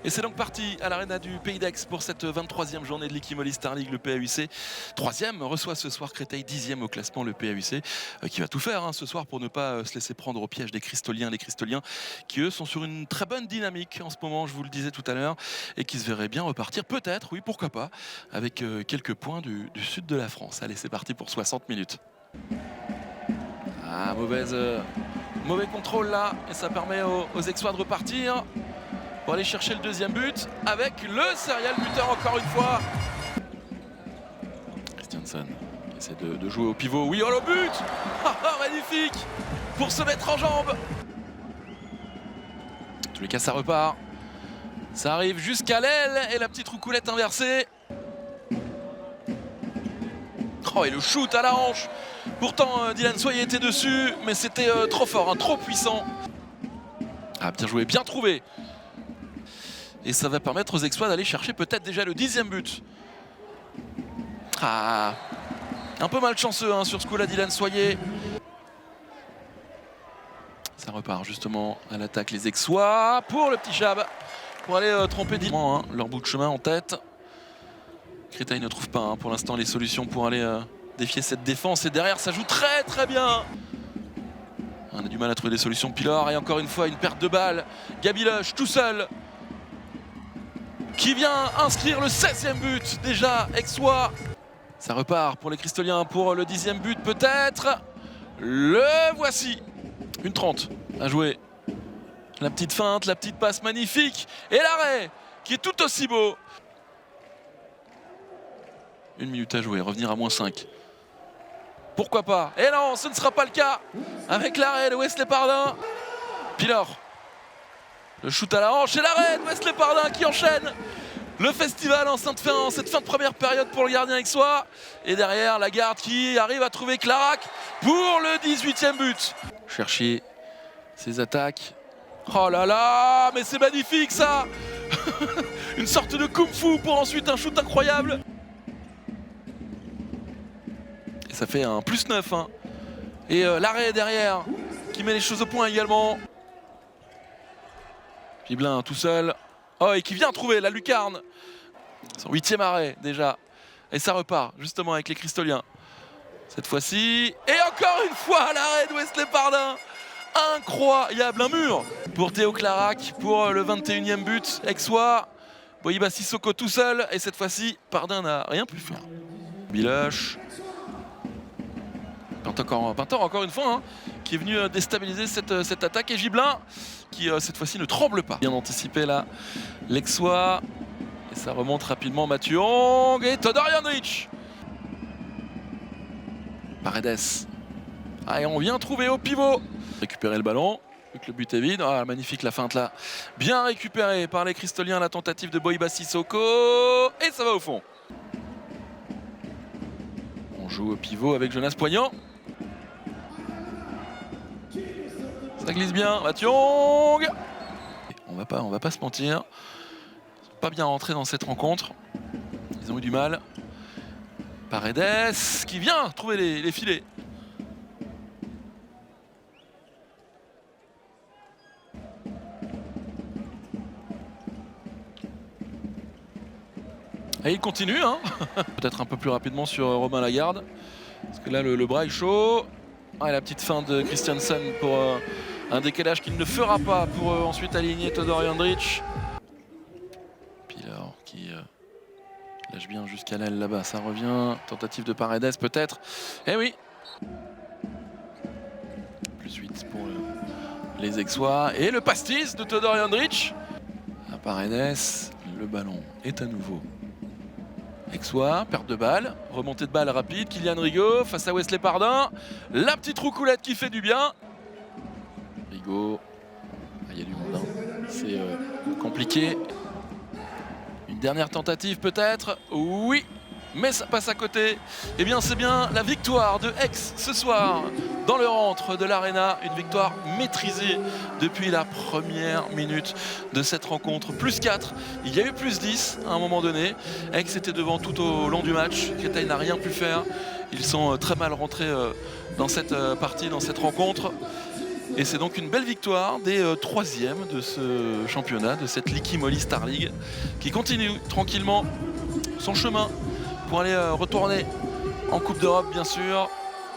Et c'est donc parti à l'Arena du Pays d'Aix pour cette 23e journée de l'Ikimoli Star League. Le PAUC, 3e, reçoit ce soir Créteil, 10e au classement. Le PAUC qui va tout faire ce soir pour ne pas se laisser prendre au piège des Cristoliens. Les Cristoliens qui, eux, sont sur une très bonne dynamique en ce moment, je vous le disais tout à l'heure, et qui se verraient bien repartir, peut-être, oui, pourquoi pas, avec quelques points du sud de la France. Allez, c'est parti pour 60 minutes. Ah, mauvais contrôle là, et ça permet aux Aixois de repartir pour aller chercher le deuxième but avec le serial buteur encore une fois. Christiansen qui essaie de jouer au pivot. Oui, oh le but! Magnifique! Pour se mettre en jambes. En tous les cas, ça repart. Ça arrive jusqu'à l'aile et la petite roucoulette inversée. Oh, et le shoot à la hanche. Pourtant, Dylan Soyer était dessus, mais c'était trop fort, trop puissant. Ah, bien joué, bien trouvé. Et ça va permettre aux Aixois d'aller chercher peut-être déjà le 10e but. Ah, un peu malchanceux sur ce coup-là, Dylan Soyer. Ça repart justement à l'attaque, les Aixois pour le petit Chab. Pour aller tromper Dylan. Leur bout de chemin en tête. Créteil ne trouve pas pour l'instant les solutions pour aller défier cette défense. Et derrière, ça joue très très bien. On a du mal à trouver des solutions. Pilor, et encore une fois, une perte de balle. Gabiloche tout seul, qui vient inscrire le 16e but déjà Aixois. Ça repart pour les Cristoliens pour le 10e but peut-être. Le voici. Une 30 à jouer. La petite feinte, la petite passe magnifique. Et l'arrêt qui est tout aussi beau. 1 minute à jouer, revenir à -5. Pourquoi pas? Et non, ce ne sera pas le cas avec l'arrêt de Wesley Pardin. Pilor. Le shoot à la hanche et l'arrêt de Wesley Pardin qui enchaîne le festival en cette fin de première période pour le gardien aixois. Et derrière, la garde qui arrive à trouver Clarac pour le 18e but. Chercher ses attaques. Oh là là, mais c'est magnifique ça. Une sorte de kung-fu pour ensuite un shoot incroyable. Et ça fait un +9. Et l'arrêt derrière qui met les choses au point également. Piblin tout seul. Oh, et qui vient trouver la lucarne. Son 8e arrêt déjà. Et ça repart justement avec les Cristoliens. Cette fois-ci. Et encore une fois l'arrêt de Wesley Pardin. Incroyable, un mur pour Théo Clarac pour le 21e but aixois. Boyiba Sissoko tout seul. Et cette fois-ci, Pardin n'a rien pu faire. Biloche. Pintor encore une fois, qui est venu déstabiliser cette attaque. Et Gibelin qui cette fois-ci ne tremble pas. Bien anticipé là, l'Aixois. Et ça remonte rapidement, Mathieu Hong et Todor Jandrich. Paredes. Ah, et on vient trouver au pivot. Récupérer le ballon, vu que le but est vide. Ah, magnifique la feinte là. Bien récupéré par les Cristoliens, la tentative de Boyiba Sissoko. Et ça va au fond. On joue au pivot avec Jonas Poignant. Ça glisse bien, Mathieu Hong. On va pas se mentir. Ils sont pas bien rentrés dans cette rencontre. Ils ont eu du mal. Paredes qui vient trouver les filets. Et il continue, peut-être un peu plus rapidement sur Robin Lagarde. Parce que là, le bras est chaud. Ah, et la petite fin de Christiansen pour un décalage qu'il ne fera pas pour ensuite aligner Todor Jandrich. Pilor qui lâche bien jusqu'à l'aile là-bas, ça revient. Tentative de Paredes peut-être. Eh oui. +8 pour les Aixois. Et le pastis de Todor Jandrich. À Paredes, le ballon est à nouveau Aixois, perte de balle, remontée de balle rapide, Kylian Rigaud face à Wesley Pardin, la petite roucoulette qui fait du bien. Rigaud, il y a du monde, c'est compliqué. Une dernière tentative peut-être, oui, mais ça passe à côté. Eh bien c'est bien la victoire de Aix ce soir dans le rentre de l'Arena, une victoire maîtrisée depuis la première minute de cette rencontre. +4, il y a eu +10 à un moment donné. Aix était devant tout au long du match, Créteil n'a rien pu faire. Ils sont très mal rentrés dans cette partie, dans cette rencontre. Et c'est donc une belle victoire des troisièmes de ce championnat, de cette Liqui Moly Star League, qui continue tranquillement son chemin pour aller retourner en Coupe d'Europe, bien sûr.